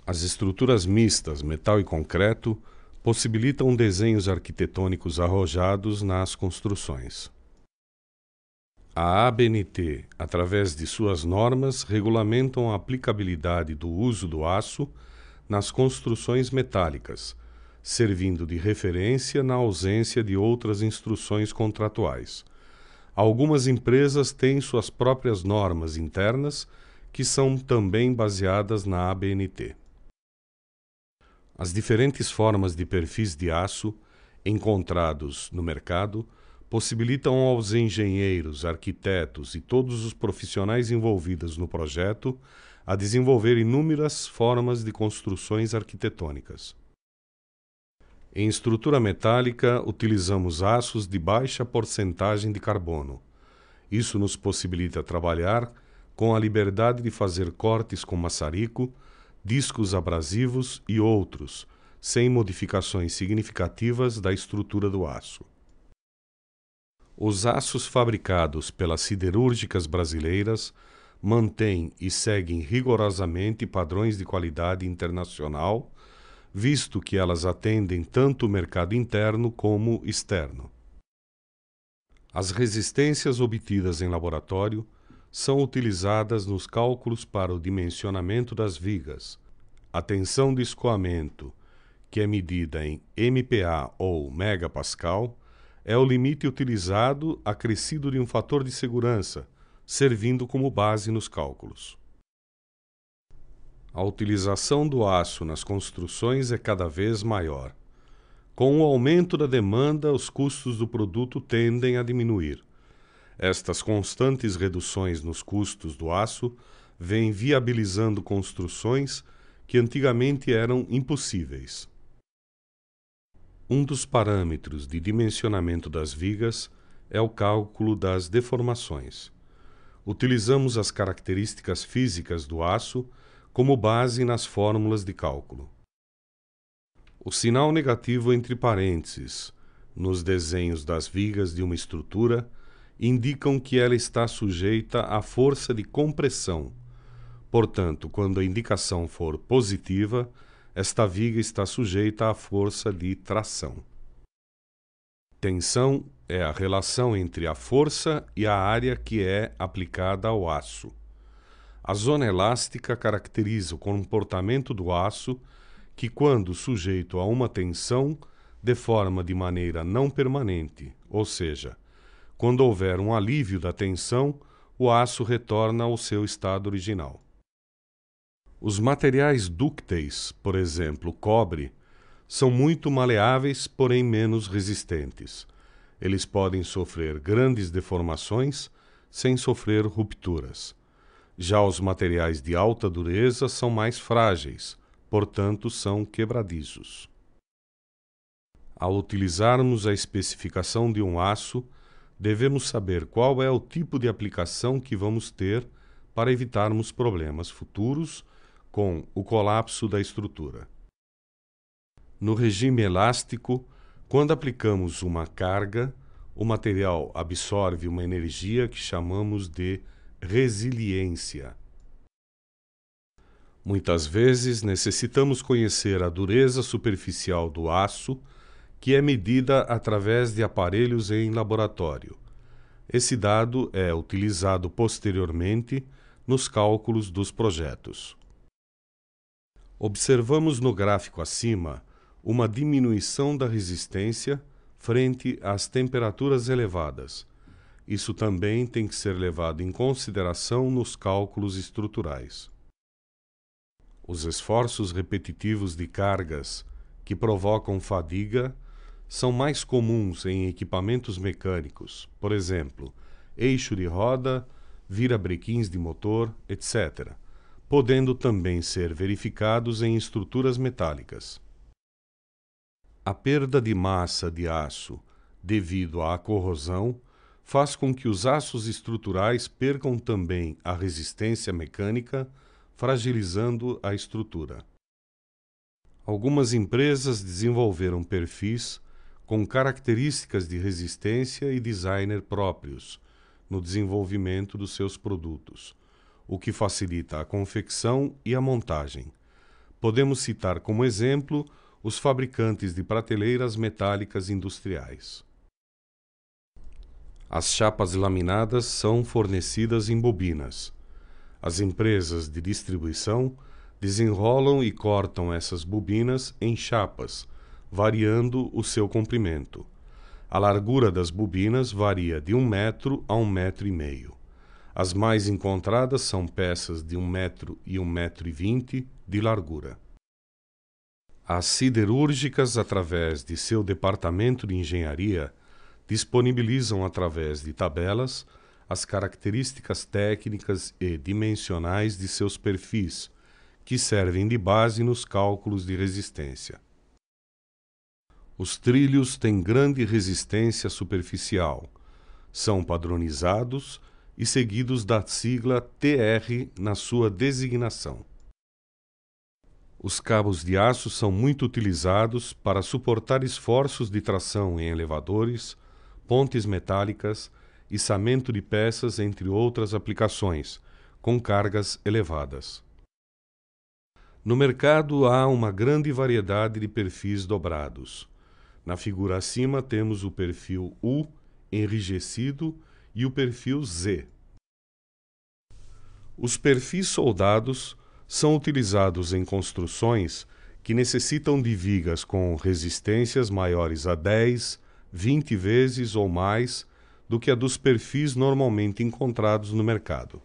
As estruturas mistas, metal e concreto, possibilitam desenhos arquitetônicos arrojados nas construções. A ABNT, através de suas normas, regulamentam a aplicabilidade do uso do aço nas construções metálicas, servindo de referência na ausência de outras instruções contratuais. Algumas empresas têm suas próprias normas internas, que são também baseadas na ABNT. As diferentes formas de perfis de aço encontrados no mercado possibilitam aos engenheiros, arquitetos e todos os profissionais envolvidos no projeto a desenvolver inúmeras formas de construções arquitetônicas. Em estrutura metálica, utilizamos aços de baixa porcentagem de carbono. Isso nos possibilita trabalhar com a liberdade de fazer cortes com maçarico, discos abrasivos e outros, sem modificações significativas da estrutura do aço. Os aços fabricados pelas siderúrgicas brasileiras mantêm e seguem rigorosamente padrões de qualidade internacional, visto que elas atendem tanto o mercado interno como externo. As resistências obtidas em laboratório são utilizadas nos cálculos para o dimensionamento das vigas. A tensão de escoamento, que é medida em MPa ou megapascal, é o limite utilizado acrescido de um fator de segurança, servindo como base nos cálculos. A utilização do aço nas construções é cada vez maior. Com o aumento da demanda, os custos do produto tendem a diminuir. Estas constantes reduções nos custos do aço vêm viabilizando construções que antigamente eram impossíveis. Um dos parâmetros de dimensionamento das vigas é o cálculo das deformações. Utilizamos as características físicas do aço como base nas fórmulas de cálculo. O sinal negativo entre parênteses nos desenhos das vigas de uma estrutura indicam que ela está sujeita à força de compressão. Portanto, quando a indicação for positiva, esta viga está sujeita à força de tração. Tensão é a relação entre a força e a área que é aplicada ao aço. A zona elástica caracteriza o comportamento do aço que, quando sujeito a uma tensão, deforma de maneira não permanente, ou seja, quando houver um alívio da tensão, o aço retorna ao seu estado original. Os materiais dúcteis, por exemplo, cobre, são muito maleáveis, porém menos resistentes. Eles podem sofrer grandes deformações sem sofrer rupturas. Já os materiais de alta dureza são mais frágeis, portanto são quebradizos. Ao utilizarmos a especificação de um aço, devemos saber qual é o tipo de aplicação que vamos ter para evitarmos problemas futuros com o colapso da estrutura. No regime elástico, quando aplicamos uma carga, o material absorve uma energia que chamamos de resiliência. Muitas vezes necessitamos conhecer a dureza superficial do aço, que é medida através de aparelhos em laboratório. Esse dado é utilizado posteriormente nos cálculos dos projetos. Observamos no gráfico acima uma diminuição da resistência frente às temperaturas elevadas. Isso também tem que ser levado em consideração nos cálculos estruturais. Os esforços repetitivos de cargas que provocam fadiga são mais comuns em equipamentos mecânicos, por exemplo, eixo de roda, virabrequins de motor, etc., podendo também ser verificados em estruturas metálicas. A perda de massa de aço devido à corrosão faz com que os aços estruturais percam também a resistência mecânica, fragilizando a estrutura. Algumas empresas desenvolveram perfis com características de resistência e designer próprios no desenvolvimento dos seus produtos, o que facilita a confecção e a montagem. Podemos citar como exemplo os fabricantes de prateleiras metálicas industriais. As chapas laminadas são fornecidas em bobinas. As empresas de distribuição desenrolam e cortam essas bobinas em chapas, variando o seu comprimento. A largura das bobinas varia de 1 metro a 1,5 metro. As mais encontradas são peças de 1 metro e 1,20 metro de largura. As siderúrgicas, através de seu departamento de engenharia, disponibilizam através de tabelas as características técnicas e dimensionais de seus perfis, que servem de base nos cálculos de resistência. Os trilhos têm grande resistência superficial, são padronizados e seguidos da sigla TR na sua designação. Os cabos de aço são muito utilizados para suportar esforços de tração em elevadores, pontes metálicas, içamento de peças, entre outras aplicações, com cargas elevadas. No mercado há uma grande variedade de perfis dobrados. Na figura acima temos o perfil U enrijecido e o perfil Z. Os perfis soldados são utilizados em construções que necessitam de vigas com resistências maiores a 10, 20 vezes ou mais do que a dos perfis normalmente encontrados no mercado.